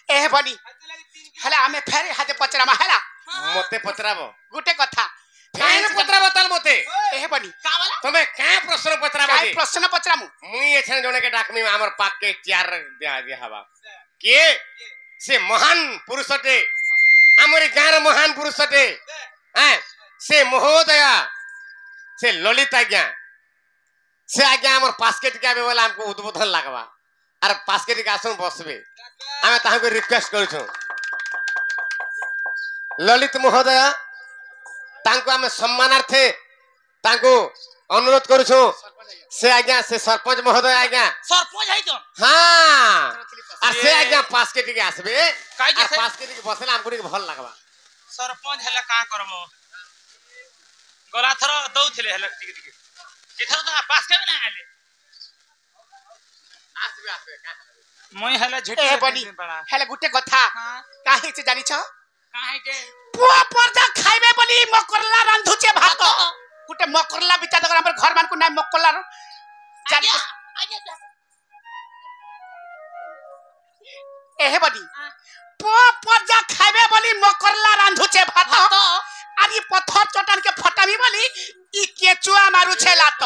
ए बनी हला हमें फेर हाथे पचरामा हला मते पचराबो गुटे कथा फेन पचराबो ताल मते ए बनी का वाला तमे का प्रश्न पचराबो काय प्रश्न पचरामु मुई एछन जने के डाकमी हमर पाक के चार दिया हवा के से महान पुरुषटे हमर गार महान पुरुषटे हैं से महोदया से ललिता आज्ञा से आज्ञा हमर बास्केट के आबे वाला हमको उद्बोधन लागबा अरे बास्केट के आसन बसबे हमें ताहा को रिक्वेस्ट करू छु ललित महोदया तांको हमें सम्मानार्थे तांको अनुरोध करू छु से आज्ञा से सरपंच महोदय आज्ञा सरपंच है तो हां और से आज्ञा बास्केट के आसबे काई और जे बास्केट के बसले हमको के भल लागबा सरपंच हला का करबो गला थरो दउथिले हला टिके टिके एथरो तो पास के ना आले आसबे आसबे का মই हला झेटे ए बनी हला गुटे कथा हां काहे से जानि छ काहे के पुआ पर्दा खाइबे बनी मकरला रांधुचे भात गुटे मकरला बिचा दगर हमर घर मान को नाम मकरला जानि ए बनी पुआ पर्दा खाइबे बनी मकरला रांधुचे भात आनी पत्थर चटान के फटामी बनी ई केचुआ मारू छे लात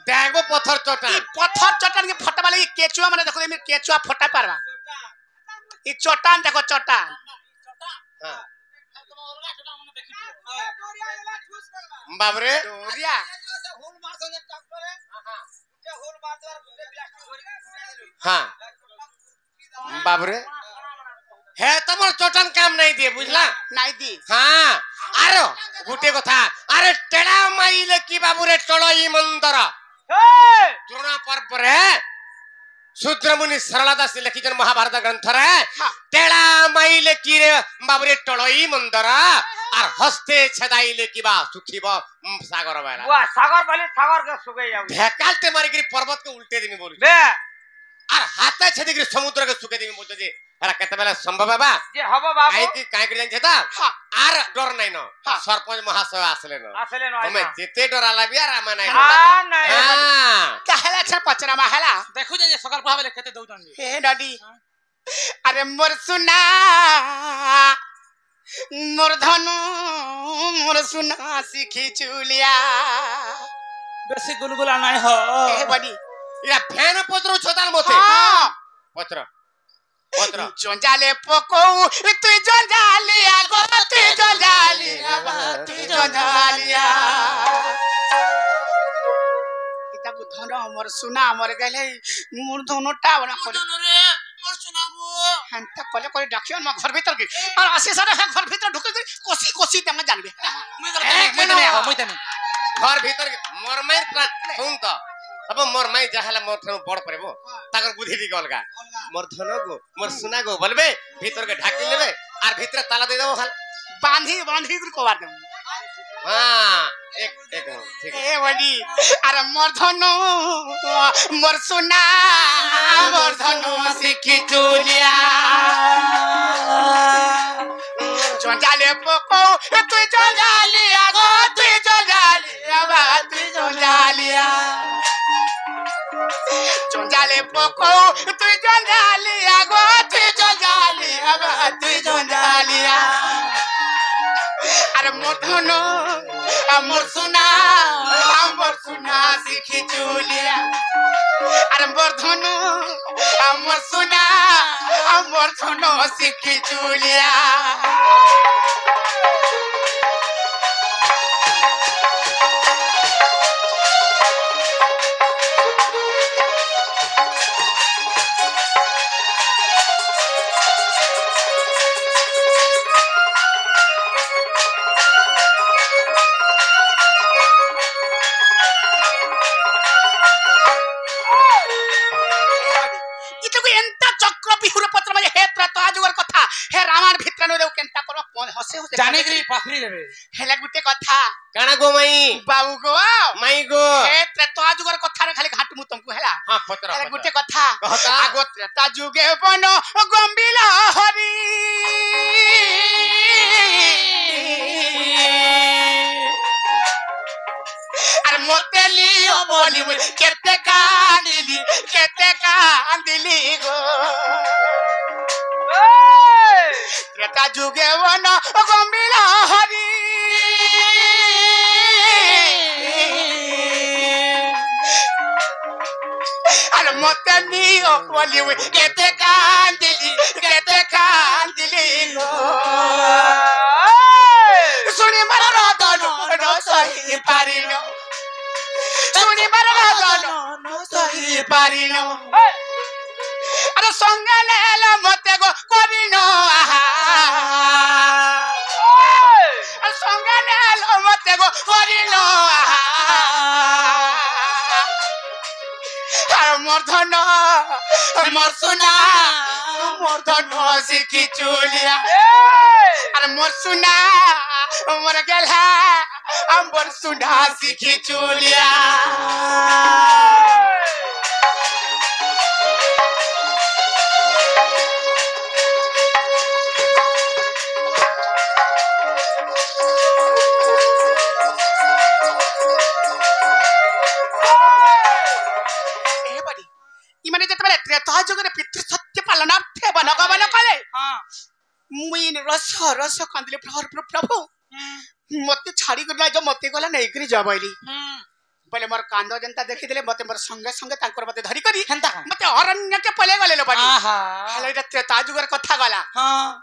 देखबो पत्थर चटा ई पत्थर चटान के फटा वाले ई केचुआ माने देखो एमे केचुआ फटा पारबा ई चटान देखो चटान हां बाबरे डोरिया हां बाबरे हे तमर चटान काम नहीं दिए बुझला नाइ दी हां आरो गुटे कथा अरे टेड़ा माइले की बाबूरे टळई मंदर द्रोण पर्व रे शूद्रमुनि सरला दास लिखिजन महाभारत ग्रंथ रे टेड़ा माइले की रे बाबूरे टळई मंदर और हस्ते छदाइले की बा सुखीब सागर बाला वाह सागर बोले सागर के सुगे जाऊ ढेकालते मारी की पर्वत के उल्टे दिनी बोल बे और हाथे छदी की समुद्र के सुखे दिनी बोलते जे अरे केते बेला संभव बाबा जे हबो बाबू आई की काहे कर जान छता आर डर नै न सरपंच महाशय आसले न आसले न हमें जेते डराला बिया रामा नै हां नहीं हां कहला छ पचरा महला देखु जे सकाल भाबले केते दउतन हे डाडी अरे मोर सुना मोर धनु मोर सुना सिखी चुलिया बेसी गुलगुला नहीं हो ए बडी या फैन पत्रो छोताल मोते हां पत्र पत्र जंजाले पको तू जंजालिया गो तू जंजालिया तू जंजालिया किताब धन मोर सुना मोर गले मोर धनटा बना कर रे मोर सुनाबो हंता कले करे डाकियन म घर भीतर के और आसी सारे घर भीतर ढुक के कोसी कोसी ते म जानबे मैं तने घर भीतर मोर माई सुन त अब मोर माई जहाला मोर ठ बड़ परेबो ताकर बुद्धि दी गलगा मोर धनो गो मोर सुना गो बोलबे भीतर के ढाकी लेबे और भीतर ताला दे देबो खाल बांधी बांधी को वार दे हां एक ठीक ए बडी अरे मोर धनु मोर सुना मोर धनु सिखी चुलिया जंजाले पको तू जंजालिया गो तू जंजालिया बा तू जंजालिया जंजाले पको तू जंजालिया गो तू जंजालिया बा तू जंजालिया अरे मोर धनु मोर सुना सिखी चुलिया अरे मोर धनु मोर धनु सिखी चुलिया हे रामायण भितर नो केनता करो कोन हसे हसे जाने के पाखरी देबे हेला गुटे कथा काना गो माई बाबू गो माई गो हे त्रेता जुगर कथा रे खाली घाट मु तुमको हेला हां पत्र हेला गुटे कथा कहता आगो त्रेता जुगे बन गंबिला हरि अरे मोतेली ओ बोली केते कांदिली गो त्रेता जुगे वन गंभीर हरि अरे मते नियो बोली केते कांदिली गो सुनी मर रदन न सही पारिनो सुनी मर रदन न सही पारिनो अरे संगे लेला मते गो करिनो आहा अरे संगे लेला मते गो करिनो आहा मर्धन मोर सुना मर्धन सिखी चुलिया अरे मोर सुना मोर गेला मोर सुना सिखी चुलिया त्रेता जुगरे पितृ सत्य पालनार्थे बनगमन कले मुई रस रस कांदिले प्रभु मते छाड़ी गला जो मते गला नै करी जबैली पले मोर कांद जनता देखि देले मते मोर संगे संगे तांकर मते धरि करी मते अरण्य के पले गले लो बानी हले त्रेता जुगर कथा गला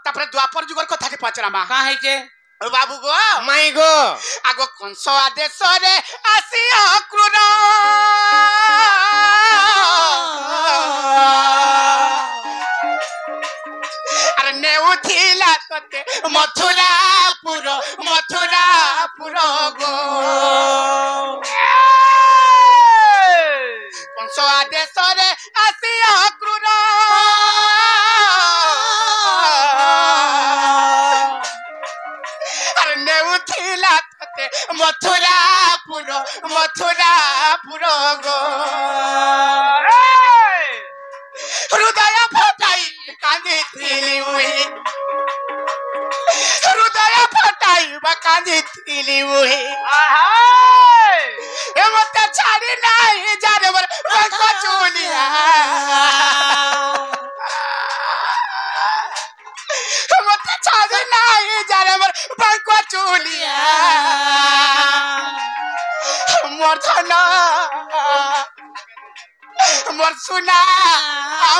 तापर द्वापर जुगर कथा के पचरामा का है के ओ बाबू गो माई गो आगो कंस आदेश रे आसी अक्रूर अरे नेउथिला तते मथुरापुर गो कंस आदेश रे आसी अक्रूर अरे नेउथिला तते मथुरापुर गो हृदय फटाई कांदिथिली उही हृदय फटाई कांदिथिली उही ए मते छाड़ी नाही जाने मोर पंखा चुलिया मते छाड़ी नाही जाने मोर पंखा चुलिया मोर धन मोर सुना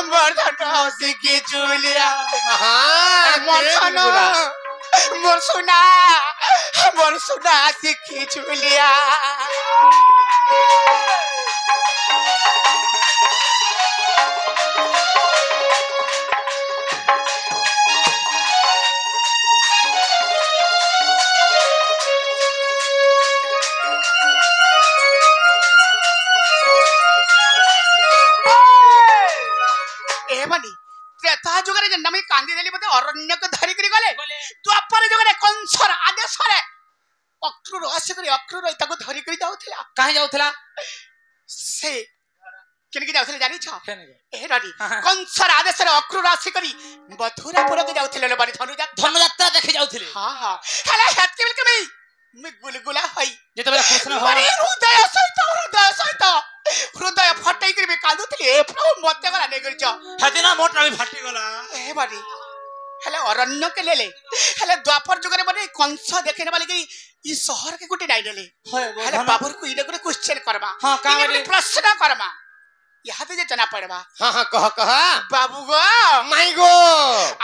मोर धन सिखी चुलिया मोर धन मोर सुना सिखी चुलिया त्रेता जुगरे जे नमी कांदी देली मते अरण्य को धरि करी गले द्वापर जुगरे कंसर आदेश रे अक्रूर आसे अक्रूर ताको धरि करी जाउथिला काहे जाउथिला से केन के जाउथिला जानि छ ए रडी कंसर आदेश रे अक्रूर आसे करी मथुरापुर के जाउथिले लो बारी धनुयात्रा देखि जाउथिले हां हां हला हत्ती बिल के मैं गुलगुला हई जे तबे कृष्ण हो हृदय सहित हृदय फटै करी कांदुथिले ए प्रभु मते गला नै करी छ हदिना मोट भी फटी गला ए बारी हले अरण्य के लेले हले द्वापर जुगरे बने कंस देखे वाले की ई शहर के गुटी डाई देले हले बाबर को इने करे क्वेश्चन करबा हां का प्रश्न करबा यहाँ पे जे जना पड़बा हाँ कह बाबू गो माई गो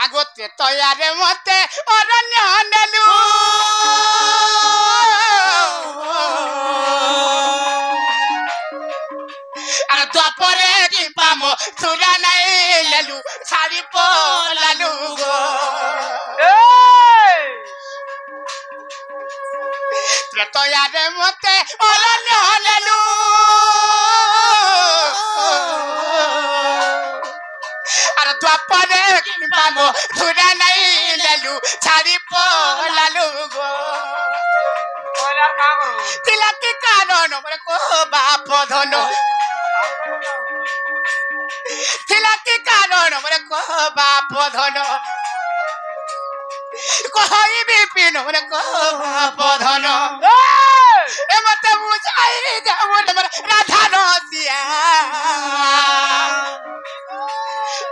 आगो ते तयारे मते अरण्य नेलु अरे द्वापरे की पामो सुरा नहीं लेलु सारी पोलालु गो ते तयारे मते अरण्य नेलु अरे द्वापरे की पामो सुरा नहीं लेलु सारी पोलालु गो तिलक के कारण मोरे को बाप धनो तिलक के कारण मोरे को बाप धनो कोई भी पिन मोरे को बाप धनो ए मते बुझाई दे मोरे राधा नसिया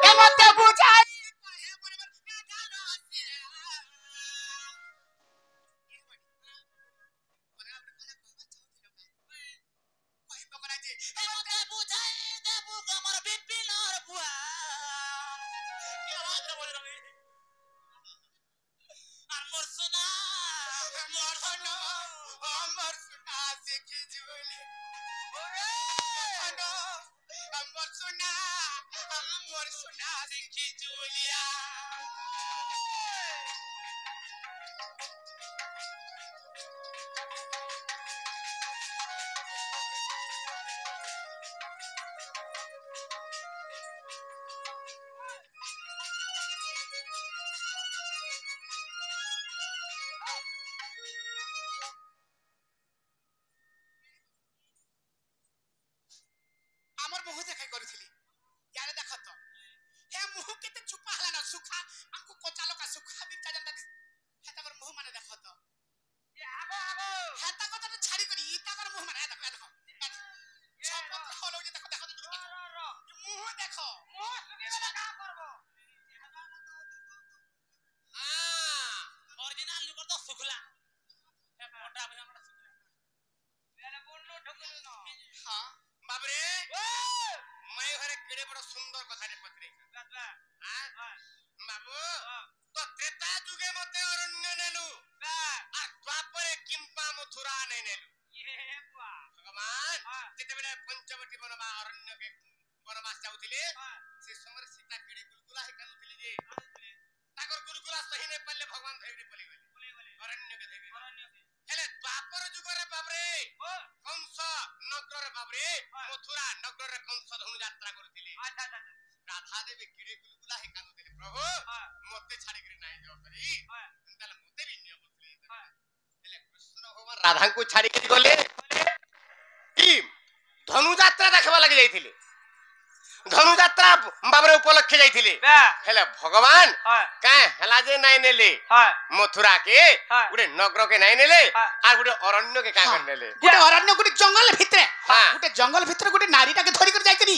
ए मते बुझाई मोर सुना আমার সোনা দেখি জুলি আমার সোনা দেখি জুলিয়া আমার মুহ দেখাই করেছিলি ইয়ারে দেখ তো হে মুহ কেতে চুপা হলা না সুখা আমকু কচা লকা সুখা বিটা জন্তা হে তাকর মুহ মানে দেখ তো এ আগো হে তা কথা ছাড়ি করি ই তাকর মুহ মানে দেখো দেখো সব হলো যে দেখো দেখো মুহ দেখো মুহ সুগিয়ে কা করব ओरिजिनल लिवर तो सुखला मोटा भाई हमरा सुखला मेरे बोलनो ढकुल न हां बाबरे मैं घरे केड़े बड़ सुंदर कथा रे पत्रे बाबू तो त्रेता जुगे मते अरण्य नेलु आ द्वापरे किंपा मथुरा नै नेलु ये बुआ भगवान जेते बेले पंचवटी बनवा अरण्य के बनवास जाउथिले से समर सीता केड़े गुलगुला हे कानुथिले जे ताकर गुलगुला सही नै पल्ले भगवान धैर्य पली गले अरण्य के धैर्य हेले द्वापर जुगरे बाबरे कंस नगर रे बाबरे मथुरा नगर रे कंस धनु यात्रा करथिले अच्छा अच्छा राधा देवी किड़े गुलगुला हे कानुथिले प्रभु मते छाड़ी करे नाही जो करी तले मते भी नियम बतले हेले कृष्ण भगवान राधा को छाड़ी के गले की धनु यात्रा देखबा लागि जाइथिले धनु यात्रा बाबरे उपलक्ष्य जाइथिले हेले भगवान का हला जे नाही नेले मथुरा के गुडे नगर के नाही नेले आ गुडे अरण्य के का कर नेले गुटे अरण्य गुटे जंगल भितरे गुटे जंगल भितरे गुटे नारी टाके धरि कर जाइतनी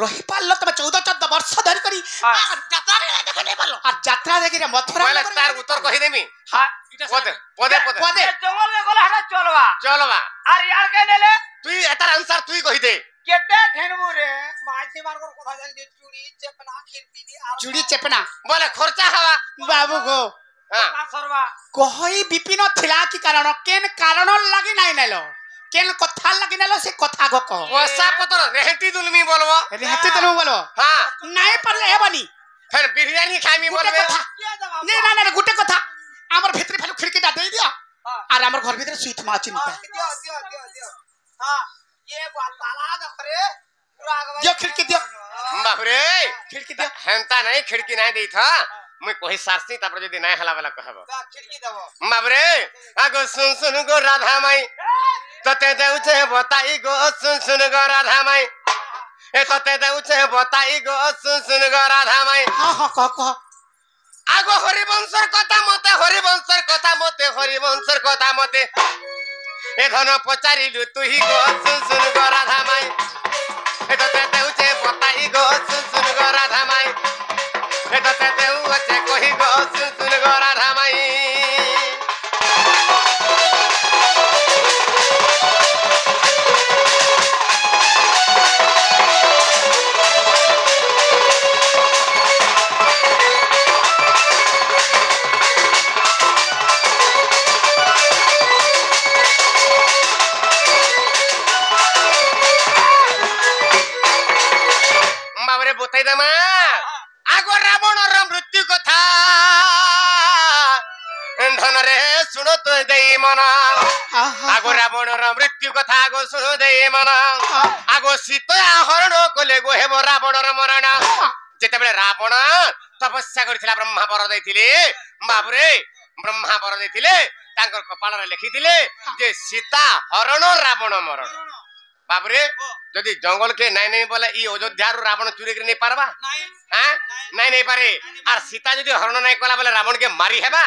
रही पाल तबे 14 वर्ष धरि करी यात्रा देखे नै पालो आ यात्रा देखि रे मथुरा बोले तार उत्तर कहि देमी पदे पदे पदे जंगल में गला हटा चलवा अरे यार के नेले तुई एतार आंसर तुई कहि दे केते घेनबो रे माछी मार कर कथा जान जे चूड़ी चपना खिरपीनी आ चूड़ी चेपना बोले खर्चा हवा बाबू गो हां सरवा कहि विपिन थिला की कारण केन कारण लागि नाही नेलो केन कथा लागि नेलो से कथा गो कह पैसा पत्र रेहती दुलमी बोलबो रहते तनु बोलो हां नाही परले हेबनी फिर बिरयानी खाइमी बोलबे नहीं ना ना गुटे कथा हमर भितरे फेलो खिड़कीटा दे दिया और हमर घर भितरे सुइत मा चिंता दियो हां ये ताला दखरे पूरा आगवा दियो खिड़की दियो बाप रे खिड़की दियो हेंता नहीं खिड़की नहीं देई था मैं कोई सारसी तापर जदी नहीं हला वाला कहबो खिड़की देबो बाप रे आगो सुन सुन गो राधा माई तते देउ छे बताई गो सुन सुन गो राधा माई ए तते देउ छे बताई गो सुन सुन गो राधा माई हां हां कह आगो हरिवंशर कथा मते हरिवंशर कथा मते हरिवंशर कथा मते ए धन पचारिलु तुही गो सुन सुन गो राधा माई ए तते देउ छे बताई गो सुन सुन गो राधा माई ए तते देउ छे कहि गो सुन सुन गो राधा माई बताई दमा आगो रावण र मृत्यु कथा धन रे सुनो तो देई मन आगो रावण र मृत्यु कथा आगो सुनो देई मन आगो सीता हरण कोले गो हेबो रावण र मरण जेते बेले रावण तपस्या करथिला ब्रह्मा वर दैथिले बाबरे ब्रह्मा वर दैथिले तांकर कपाल रे लिखिथिले जे सीता हरण रावण मरण बाबरे जदि जंगल के नहीं नहीं बोले ई अयोध्या रो रावण चुरी कर नहीं पारबा हां नहीं पारे और सीता जदि हरण नहीं कला बोले रावण के मारी हेबा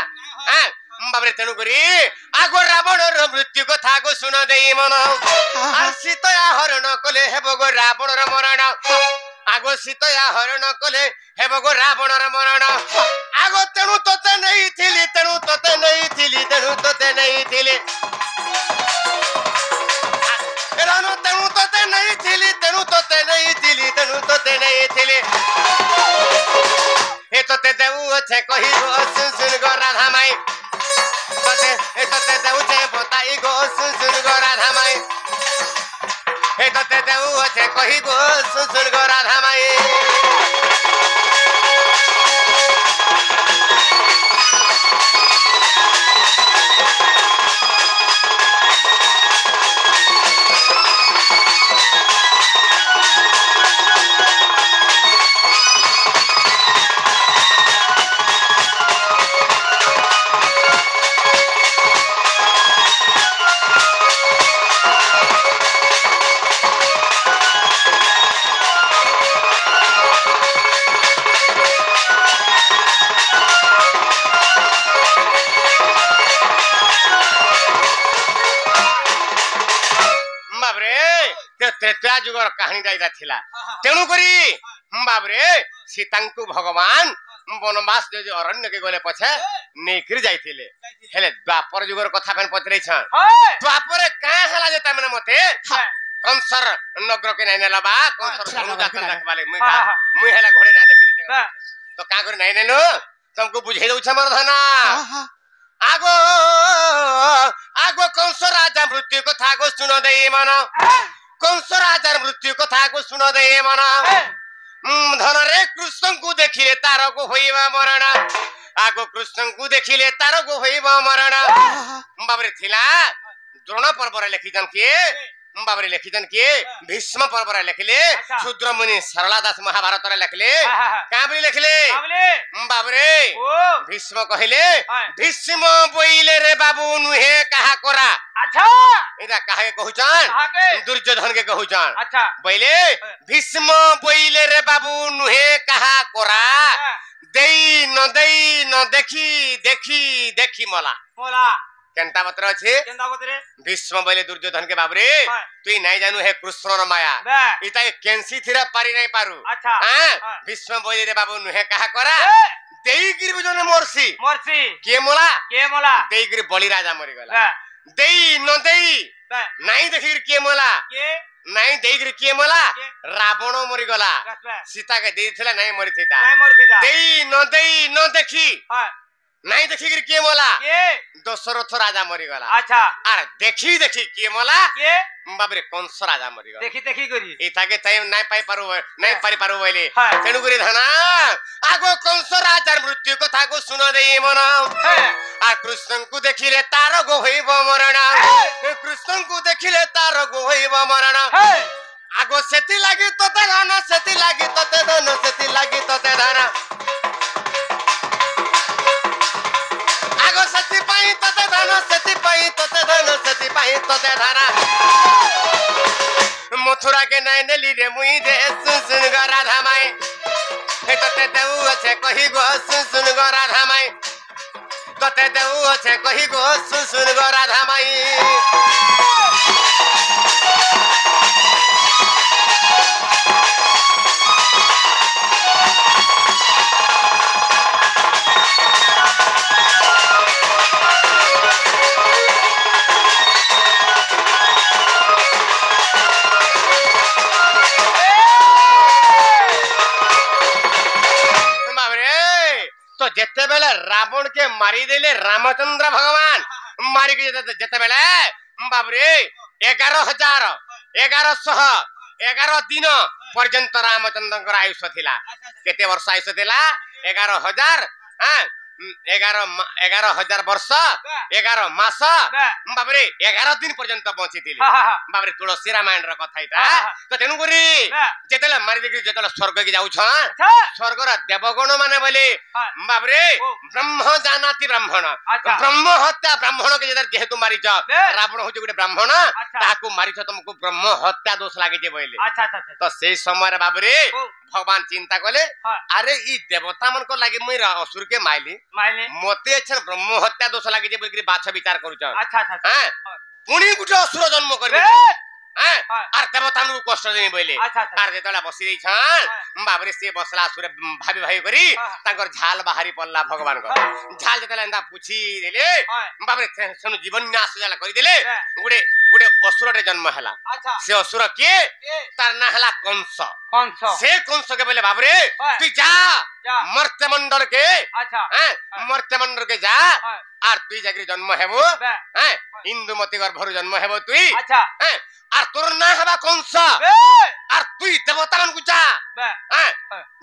हां बाबरे तेनु करी आगो रावण रो मृत्यु कथा गो सुन देई मन आ सीता हरण कले हेबो गो रावण रो मरण आगो सीता हरण कले हेबो गो रावण रो मरण आगो तेनु तते नहीं थिली तेनु तते नहीं थिली तेनु तते नहीं थिली रानो तेनु तते नहीं थिली तेनु तते नहीं थिली तेनु तते नहीं थिली तते देऊ अच्छे कही गो सुन गो राधा माई तते देऊ छे बताई गो सुन गो राधा माई हे तते देऊ अच्छे कही गो सुन गो राधा माई त्रेता जुगर कहानी दायरा थिला तेणु करी बाबरे सीता को भगवान वनवास जो अरण्य के गले पछे नेकरी जाइथिले हेले द्वापर जुगर कथा फेन पतरै छ द्वापर का हला जे तमने मते कंसर नगर के नै नेला बा कंसर समुद्र तक वाले मुई हेला घोड़े ना देखि दे तो का कर नै नेनो तुमको बुझे दउ छ मरधना आगो आगो कंसर राजा मृत्यु कथा को सुन दे मन कंस राजार मृत्यु कथा को सुन दे मन धन रे कृष्ण को देखिले तार को होइबा मरण आगो कृष्ण को देखिले तार को होइबा मरण बाबरे थिला द्रोण पर्व रे लिखिजन के बाबरे लिखिजन के भीष्म पर्व रे लिखले शूद्र मुनि सरला दास महाभारत रे लिखले का बली लिखले बाबरे भीष्म कहिले भीष्म बोइले रे बाबू नुहे कहा करा अच्छा इदा काहे कहउछन दुर्योधन के कहउछन अच्छा बोइले भीष्म बोइले रे बाबू नुहे कहा करा देई न देखी देखी देखी मला मला केनता पत्र अछि केनता पत्र भीष्म बोइले दुर्योधन के बाबरे तुई नै जानु हे कृष्ण र माया इता केनसी थिरा पारी नै पारु अच्छा हां भीष्म बोइले रे बाबू नुहे कहा करा देई गिर जने मरसी मरसी के मला देई गिर बलि राजा मरि गला देई न देई नाही देखिर के मला के नाही देईर के मला रावण मरि गला सीता के देई थिला नाही मरि थिता देई न देखी नाही देखिर के मला के दशरथ राजा मरि गला अच्छा अरे देखी देखी के मला के बाबरे कंस राजा मरि गला देखी देखी करी इता के टाइम नाही पाई पारु नाही पारी पारु बोले तेनु करी धना आगो कंस राजार मृत्यु कथा को सुन दे मन आ कृष्ण को देखिले तार गो होइब मरण कृष्ण को देखिले तार गो होइब मरण आगो सेति लागि तते धन सेति लागि तते धन सेति लागि तते धन आगो सेति पाई तते धन सेति पाई तते धन सेति पाई तते धन मथुरा के नैनली रे मुई दे सुन ग राधा माई हे तते देउ अच्छे कहि गो सुन ग राधा माई तते देउ अच्छे कहि गो सुन ग राधा माई तो जेते बेले रावण के मारी देले रामचंद्र भगवान मारी के जेते बेले बाबरे 11,11 दिन पर्यंत रामचंद्र आयुष्य थिला केते वर्ष आयुष्य थिला 11,000 हां 11,000 वर्ष 11 मास बाबरे 11 दिन पर्यंत बंची थिले बाबरे तुलसी रामायण र कथा इटा तो तेनु करी जेतेला मारी देखि जेतेला स्वर्ग के जाउ छ स्वर्ग र देवगण माने बोले बाबरे ब्रह्म जानाति ब्राह्मण ब्रह्म हत्या ब्राह्मण के जेहेतु मारी छ रावण हो गुटे ब्राह्मण ताकू मारी छ तुमको ब्रह्म हत्या दोष लागे जे बोले अच्छा अच्छा तो से समय रे बाबरे भगवान चिंता कले अरे ई देवता मन को लागे मुई असुर के माइली मते अच्छा ब्रह्म हत्या दोष लागे जे बोली बाछ विचार करू छ अच्छा अच्छा हां पुनी गुटे असुर जन्म करबे हां आर देवता मन को कष्ट देनी बोले आर जेतला बसी दै छ बाबरे से बसला असुर भाभी भाई करी ताकर झाल बाहरी पल्ला भगवान को झाल जेतला एंदा पूछी देले बाबरे सनु जीवन नाश जाला करी देले गुडे गोटे असुर जन्म है अच्छा से असुर किए तार ना है कंस से कंस के बोले बाबरे तू जा मर्त्य मंडल के अच्छा मर्त्य मंडल के जा और तुई जाकर जन्म हेबो इंदुमती गर्भर जन्म हेबो तुई अच्छा और तोर ना हबा कंस और तुई देवता मन को जा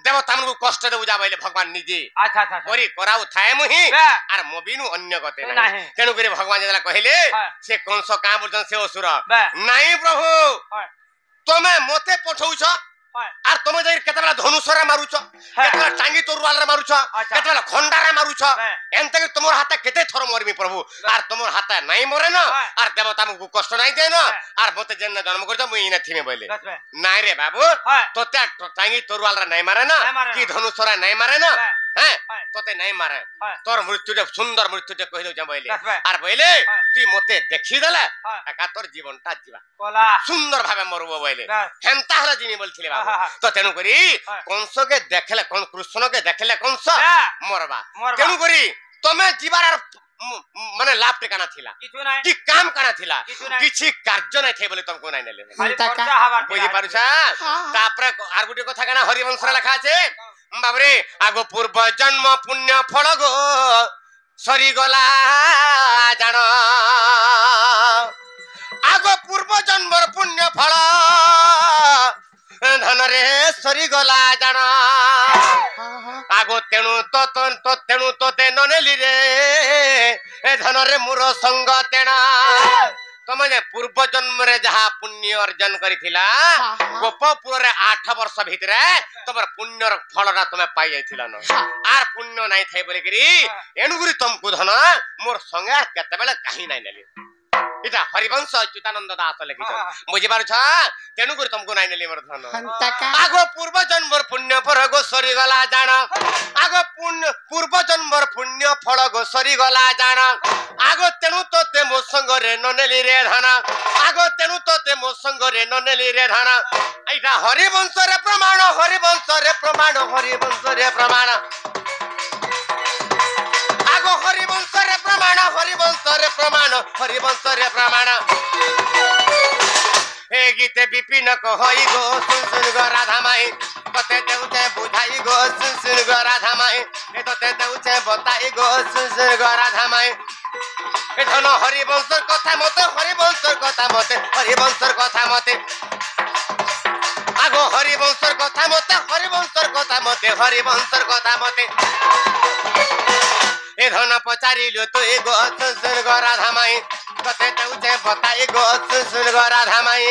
देवता मन को कष्ट दे जा बोले भगवान निजे अच्छा अच्छा करी कराउ थाए मुही और मोबिनु अन्य गते नाही तेनु करे भगवान जला कहले से कंस का बोलछन से असुर नाही प्रभु तमे मते पठौछ আর তুমি যাই কেতবেলা ধনুষরে মারুছ কেতবেলা টাঙ্গি তরুয়ালরে মারুছ কেতবেলা খন্ডারে মারুছ এনতে তোমার হাতে কেতে থর মরবি প্রভু আর তোমার হাতে নাই মরে না আর দেবতা মুকু কষ্ট নাই দেয় না আর মতে যেন জন্ম করছ মুই ইনা থিমে বলে নাই রে বাবু তোতে টাঙ্গি তরুয়ালরে নাই মারে না কি ধনুষরে নাই মারে না হ্যাঁ তোতে নাই মারে তোর মৃত্যুটা সুন্দর মৃত্যুটা কই দউ বলে আর বলে তুই মতে দেখি দেলে একা তোর জীবনটা জীবা কলা সুন্দর ভাবে মরবো বলে হেনতা হলা জিনি বলছিলে বাবু তো তেনু করি কংসকে দেখলে কোন কৃষ্ণকে দেখলে কংস মরবা তেনু করি তুমি জীবার আর মানে লাভ টেকানা থিলা কি কাম কানা থিলা কিছু কার্য নাই থে বলে তোমাকে নাই নেলে বুঝি পারুছ তারপরে আর গোটে কথা কানা হরিবংশরে লেখা আছে বাবরে আগো পূর্ব জন্ম পুণ্য ফল গো সরি গলা জান আগো পূর্ব জন্মর পুণ্য ফল ধনরে সরি গলা জান আগো তেণু তোতে ননেলি রে এ ধনরে মোর সঙ্গ তেণা তুমি যে পূর্ব জন্মরে যাহা পুণ্য অর্জন করিছিলা গোপপুরে 8 বর্ষ ভিতরে তোমার পুণ্যর ফলটা তুমি পাই যাইছিল না আর পুণ্য নাই থাই বলি করি এনুগুরি তমকু ধন মোর সঙ্গে কেতবেলে কাহি নাই নেলি এটা হরিবংশ অচ্যুতানন্দ দাস লিখিছ বুঝি পারছ তেনু করে তমকু নাই নেলি মোর ধন আগো পূর্ব জন্মর পুণ্য ফল গো সরি গলা জান আগো পূর্ব জন্মর পুণ্য ফল গো সরি গলা জান আগো তেনু তোতে মো সঙ্গরে ননেলি রে ধন আগো তেনু তোতে মো সঙ্গরে ননেলি রে ধন এইটা হরিবংশরে প্রমাণ হরিবংশরে প্রমাণ হরিবংশরে প্রমাণ আগো হরিবংশরে প্রমাণ হরিবংশরে প্রমাণ হরিবংশরে প্রমাণ হে গীতে বিপিন কহই গো শুন গো রাধা মাই তোতে দেউছে বুঝাই গো শুন গো রাধা মাই এ তোতে দেউছে বতাই গো শুন গো রাধা মাই এ ধন হরিবংশর কথা মতে হরিবংশর কথা মতে হরিবংশর কথা মতে আগো হরিবংশর কথা মতে হরিবংশর কথা মতে হরিবংশর কথা মতে এ ধন পচারিল তুই গো শুন গো রাধা মাই তোতে দেউছে বতাই গো শুন গো রাধা মাই